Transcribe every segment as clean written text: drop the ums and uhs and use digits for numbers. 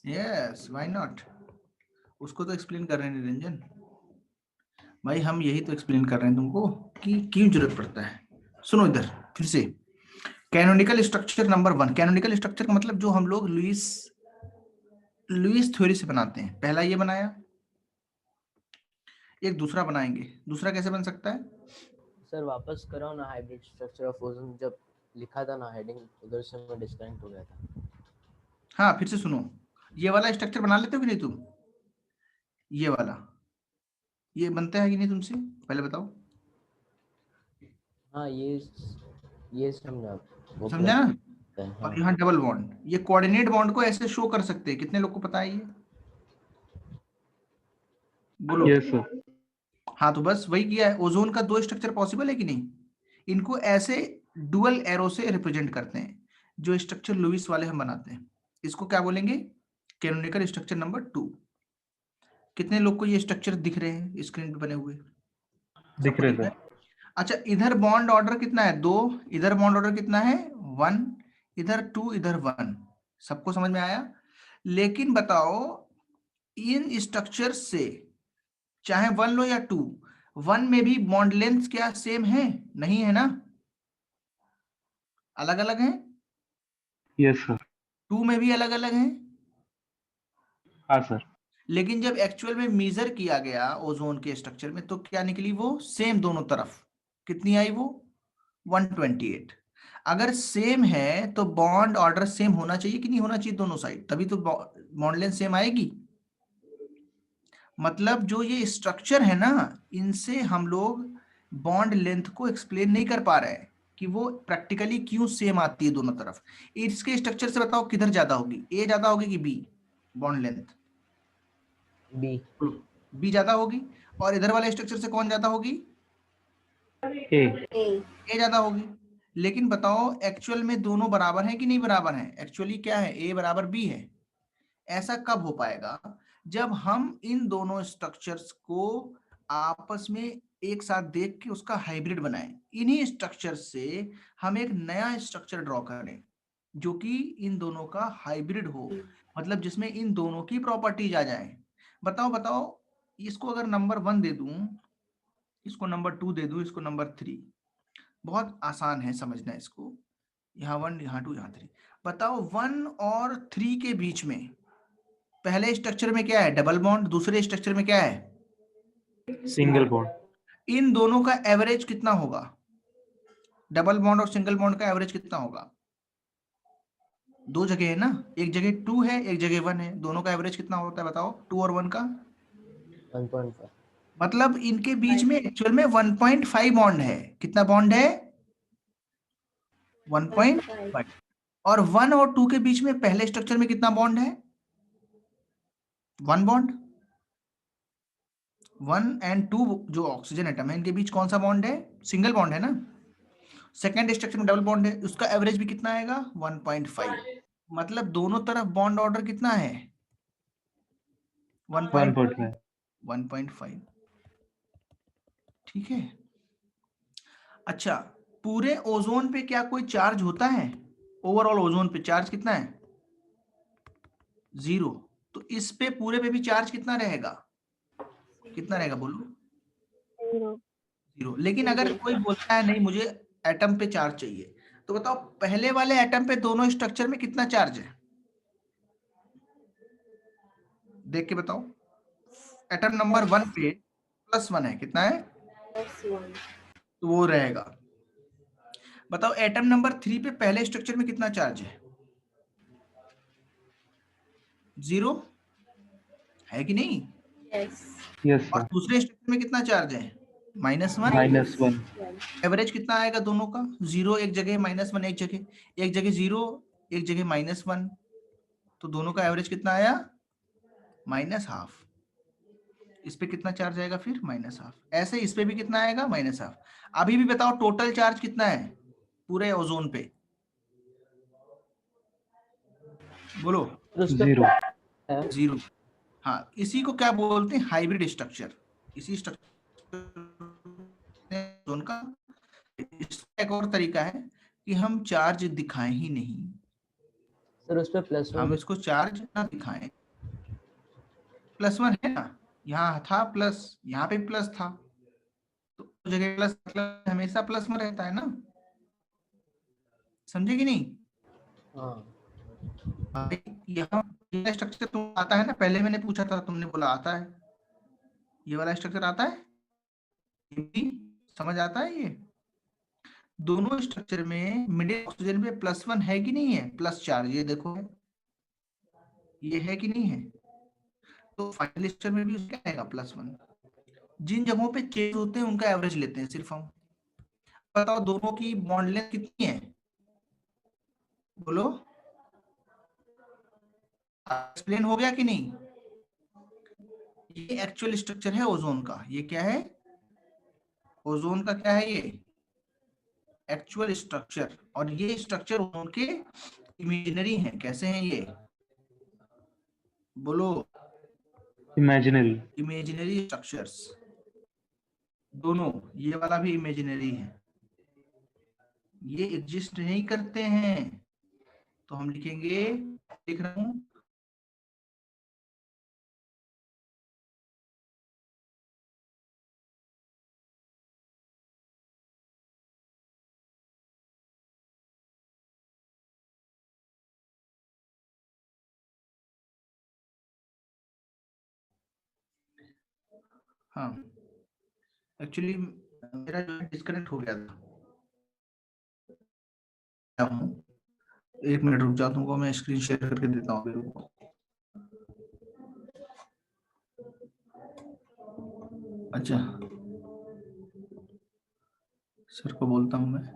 Yes, why not. उसको तो explain कर रहे हैं निरंजन भाई, हम यही तो एक्सप्लेन कर रहे हैं तुमको कि क्यों जरूरत पड़ता है। सुनो इधर फिर से, canonical structure number 1। Canonical structure का मतलब जो हम लोग लुईस लुईस थ्योरी से बनाते हैं। पहला ये बनाया, एक दूसरा बनाएंगे। दूसरा कैसे बन सकता है? सर वापस कराओ ना, हाइब्रिड स्ट्रक्चर ऑफ ओजोन जब लिखा था ना हेडिंग, उधर से मैं डिस्कनेक्ट हो गया था। हाँ फिर से सुनो, ये वाला स्ट्रक्चर बना लेते हो कि नहीं तुम? ये वाला, ये बनता है कि नहीं तुमसे? पहले बताओ। हाँ ये समझा, वो समझा प्लस ना? है। हाँ और यहाँ डबल बॉन्ड, ये कोऑर्डिनेट बॉन्ड को ऐसे शो कर सकते हैं। कितने लोग को पता है ये? बोलो। Yes sir. हाँ तो बस वही किया है। ओजोन का दो स्ट्रक्चर पॉसिबल है कि नहीं? इनको ऐसे डुअल एरो से रिप्रेजेंट करते हैं, जो स्ट्रक्चर लुईस वाले हम बनाते हैं। इसको क्या बोलेंगे? Canonical structure number 2। कितने लोग को ये स्ट्रक्चर दिख रहे हैं स्क्रीन पे बने हुए? दिख सबको रहे दिख रहा सर। है? अच्छा, इधर बॉन्ड ऑर्डर कितना है? 2। इधर बॉन्ड ऑर्डर कितना है? 1। इधर 2, इधर 1। सबको समझ में आया? लेकिन बताओ, इन स्ट्रक्चर से चाहे 1 लो या 2, 1 में भी बॉन्ड लेंथ क्या सेम है? नहीं है ना, अलग अलग है। Yes sir. 2 में भी अलग अलग है। हाँ सर। लेकिन जब एक्चुअल में मेजर किया गया ओजोन के स्ट्रक्चर में, तो क्या निकली? वो सेम दोनों तरफ। कितनी आई वो? 128। अगर सेम है तो बॉन्ड ऑर्डर सेम होना चाहिए कि नहीं होना चाहिए दोनों साइड? तभी तो बॉन्ड लेंथ सेम आएगी। मतलब जो ये स्ट्रक्चर है ना, इनसे हम लोग बॉन्ड लेंथ को एक्सप्लेन नहीं कर पा रहे हैं कि वो प्रैक्टिकली क्यों सेम आती है दोनों तरफ। इसके स्ट्रक्चर से बताओ किधर ज्यादा होगी, ए ज्यादा होगी कि B? Bond length B. B ज्यादा होगी। और इधर वाले स्ट्रक्चर से कौन ज्यादा होगी? ए। ए ज्यादा होगी। लेकिन बताओ एक्चुअल में दोनों बराबर हैं कि नहीं बराबर हैं? एक्चुअली क्या है, ए बराबर बी है। ऐसा कब हो पाएगा? जब हम इन दोनों स्ट्रक्चर्स को आपस में एक साथ देख के उसका हाइब्रिड बनाएं। इन्हीं स्ट्रक्चर से हम एक नया स्ट्रक्चर ड्रॉ करें जो कि इन दोनों का हाइब्रिड हो, मतलब जिसमें इन दोनों की प्रॉपर्टीज आ जाएं। बताओ बताओ, इसको अगर नंबर 1 दे दूं, इसको नंबर 2 दे दूं, इसको नंबर 3। बहुत आसान है समझना इसको। यहाँ 1, यहाँ 2, यहाँ 3। बताओ 1 और 3 के बीच में पहले स्ट्रक्चर में क्या है? Double bond. दूसरे स्ट्रक्चर में क्या है? Single bond. इन दोनों का एवरेज कितना होगा? डबल बॉन्ड और सिंगल बॉन्ड का एवरेज कितना होगा? दो जगह है ना, एक जगह 2 है, एक जगह 1 है। दोनों का एवरेज कितना होता है बताओ, 2 और 1 का? 1.5। मतलब इनके बीच में एक्चुअल में 1.5 बॉन्ड है। कितना बॉन्ड है? 1.5। और 1 और 2 के बीच में पहले स्ट्रक्चर में कितना बॉन्ड है? 1 बॉन्ड। 1 एंड 2 जो ऑक्सीजन एटम है, इनके बीच कौन सा बॉन्ड है? सिंगल बॉन्ड है ना। सेकेंड स्ट्रक्चर में डबल बॉन्ड है, उसका एवरेज भी कितना आएगा? 1.5। मतलब दोनों तरफ बॉन्ड ऑर्डर कितना है? 1.5। 1.5। ठीक है। अच्छा, पूरे ओजोन पे क्या कोई चार्ज होता है? ओवरऑल ओजोन पे चार्ज कितना है? 0। तो इस पे पूरे पे भी चार्ज कितना रहेगा? कितना रहेगा बोलो? 0। लेकिन अगर कोई बोलता है नहीं मुझे एटम पे चार्ज चाहिए, तो बताओ पहले वाले एटम पे दोनों स्ट्रक्चर में कितना चार्ज है? देख के बताओ। एटम नंबर 1 पे +1 है, कितना है? तो वो रहेगा। बताओ एटम नंबर 3 पे पहले स्ट्रक्चर में कितना चार्ज है? 0 है कि नहीं? यस और सर। दूसरे स्ट्रक्चर में कितना चार्ज है? -1। -1। एवरेज कितना आएगा दोनों का? 0 एक जगह, -1 एक जगह, एक जगह 0, एक जगह -1। तो दोनों का एवरेज कितना आया? -½ इस पे कितना चार्ज आएगा फिर? -½ ऐसे इस पे भी कितना आएगा? -½ अभी भी बताओ टोटल चार्ज कितना है पूरे ओजोन पे? बोलो। फिर उस पे 0। 0। हाँ, इसी को क्या बोलते हैं? Hybrid structure. इसी स्ट्रक्चर उनका, इसका एक और तरीका है कि हम चार्ज दिखाएं ही नहीं। सर उस पे प्लस हम 1 इसको चार्ज ना दिखाएं, +1 है ना, यहाँ था प्लस, यहाँ पे प्लस था, तो जगह प्लस प्लस हमेशा प्लस में रहता है ना, समझे कि नहीं? हाँ अभी यहाँ ये स्ट्रक्चर तुम आता है ना, पहले मैंने पूछा था, तुमने बोला आता है, ये वाला स्ट्रक्चर आता है, ये भी समझ आता है। ये दोनों स्ट्रक्चर में मिडिल ऑक्सीजन पे +1 है कि नहीं है, प्लस चार्ज, ये देखो है, ये है कि नहीं है, तो फाइनल स्ट्रक्चर में भी उसका आएगा +1। जिन जगहों पे चेंज होते हैं उनका एवरेज लेते हैं सिर्फ हम। बताओ दोनों की बॉन्ड लेंथ कितनी है, बोलो, एक्सप्लेन हो गया कि नहीं? ये एक्चुअल स्ट्रक्चर है ओजोन का, ये क्या है, ओजोन का क्या है, ये एक्चुअल स्ट्रक्चर, और ये स्ट्रक्चर ओजोन के इमेजिनरी हैं, कैसे हैं ये, बोलो, इमेजिनरी। इमेजिनरी स्ट्रक्चर्स, दोनों, ये वाला भी इमेजिनरी है, ये एग्जिस्ट नहीं करते हैं, तो हम लिखेंगे, लिख रहा हूं, हाँ एक्चुअली मेरा जो डिस्कनेक्ट हो गया था, एक मिनट रुक जाओ, तुमको मैं स्क्रीन शेयर करके देता हूँ, रुको। अच्छा, सर को बोलता हूँ मैं।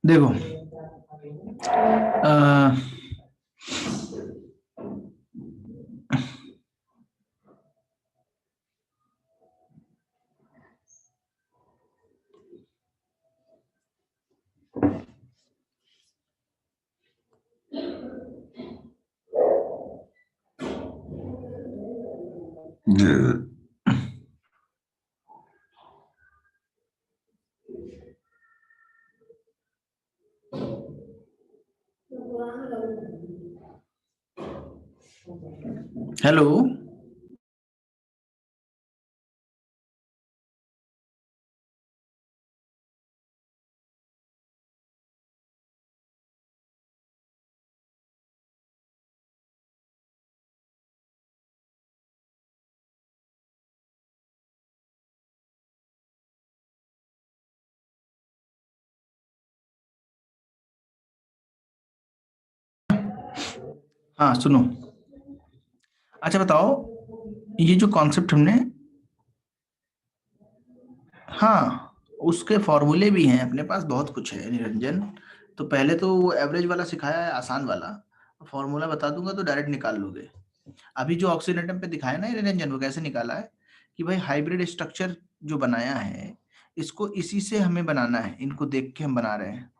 देखो हेलो, हाँ सुनो, अच्छा बताओ, ये जो कॉन्सेप्ट हमने, हाँ उसके फॉर्मूले भी हैं अपने पास, बहुत कुछ है निरंजन। तो पहले तो वो एवरेज वाला सिखाया है, आसान वाला, फॉर्मूला बता दूंगा तो डायरेक्ट निकाल लोगे। अभी जो ऑक्सीजन एटम पे दिखाया ना ये निरंजन, वो कैसे निकाला है कि भाई हाइब्रिड स्ट्रक्चर जो बनाया है, इसको इसी से हमें बनाना है, इनको देख के हम बना रहे हैं।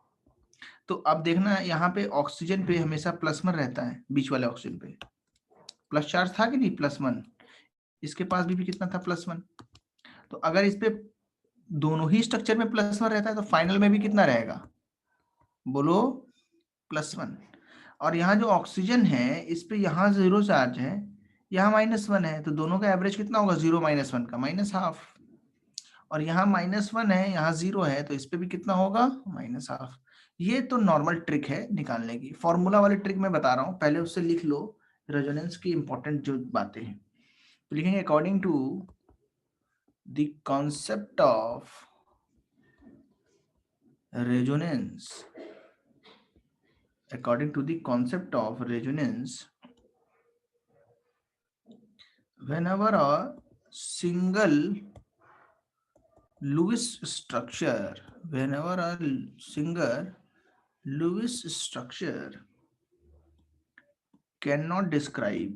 तो अब देखना यहाँ पे ऑक्सीजन पे हमेशा +1 रहता है, बीच वाले ऑक्सीजन पे प्लस चार्ज था कि नहीं, +1। इसके पास भी कितना था, +1। तो अगर इस पे दोनों ही स्ट्रक्चर में +1 रहता है तो फाइनल में भी कितना रहेगा, बोलो, +1। और यहाँ जो ऑक्सीजन है इस पे यहाँ 0 चार्ज है, यहाँ -1 है, तो दोनों का एवरेज कितना होगा, 0 -1 का -½ और यहाँ -1 है, यहाँ 0 है, तो इस पे भी कितना होगा, -½ ये तो नॉर्मल ट्रिक है निकालने की, फॉर्मूला वाली ट्रिक मैं बता रहा हूँ, पहले उससे लिख लो रेजोनेंस की इंपॉर्टेंट जो बातें हैं। तो लिखेंगे according to the concept of resonance, according to the concept of resonance, whenever a single Lewis structure, whenever a single Lewis structure cannot describe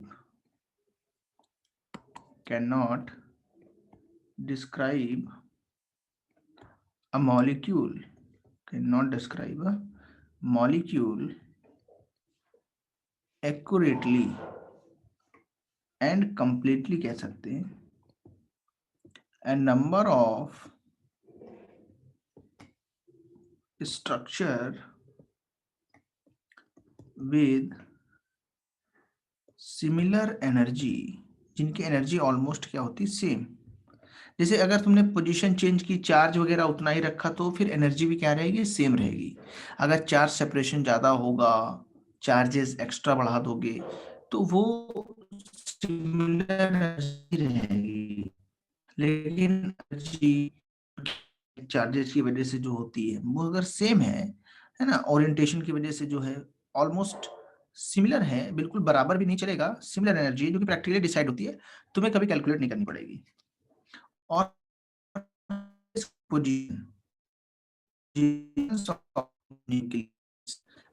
a molecule, cannot describe a molecule accurately and completely कह सकते हैं, a number of structure with similar energy, जिनकी energy almost क्या होती है, same. जैसे अगर तुमने पोजीशन चेंज की, चार्ज वगैरह उतना ही रखा, तो फिर एनर्जी भी क्या रहेगी, सेम रहेगी। अगर चार्ज सेपरेशन ज्यादा होगा, चार्जेस एक्स्ट्रा बढ़ा दोगे, तो वो सिमिलर एनर्जी रहेगी, लेकिन एनर्जी चार्जेस की वजह से जो होती है वो अगर सेम है ना, ओरिएंटेशन की वजह से जो है ऑलमोस्ट सिमिलर है, बिल्कुल बराबर भी नहीं चलेगा, सिमिलर एनर्जी है जो कि प्रैक्टिकली डिसाइड होती है, तुम्हें कभी कैलकुलेट नहीं करनी पड़ेगी। और पोजीशन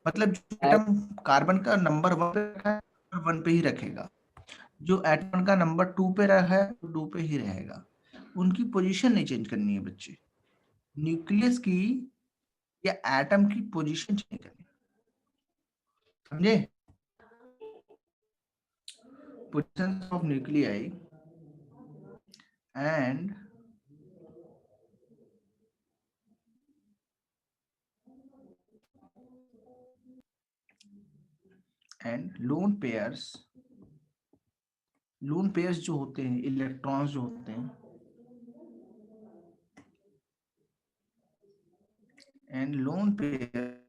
मतलब जो एटम कार्बन का नंबर 1 पे रखा है, 1 पे ही रखेगा, जो एटम का नंबर 2 पे रखा है, 2 पे ही रहेगा, उनकी पोजीशन नहीं चेंज करनी है बच्चे, न्यूक्लियस की या एटम की पोजीशन चेंज करनी, समझे, position of nuclei and lone pairs जो होते हैं, इलेक्ट्रॉन्स जो होते हैं, and lone pair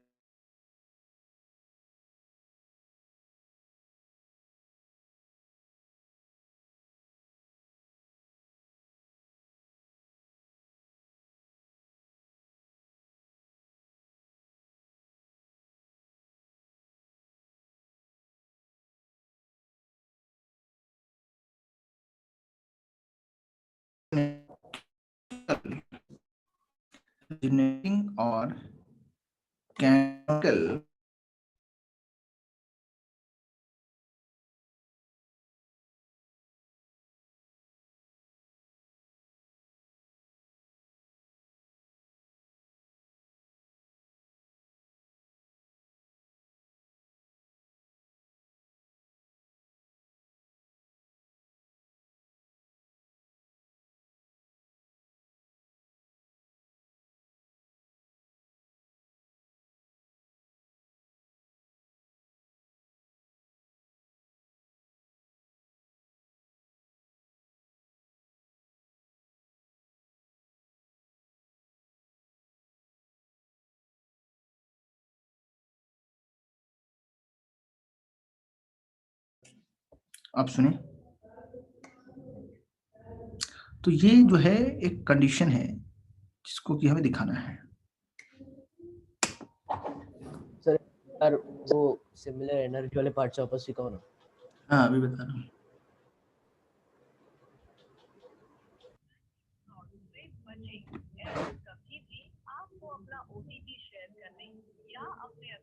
originating or chemical आप सुने, तो ये जो है एक कंडीशन है जिसको कि हमें दिखाना है। सर यार वो सिमिलर एनर्जी वाले पार्ट से वापस सिखाओ ना। हाँ अभी बता रहा हूँ। कभी भी आपको अपना OTP शेयर करने या अपने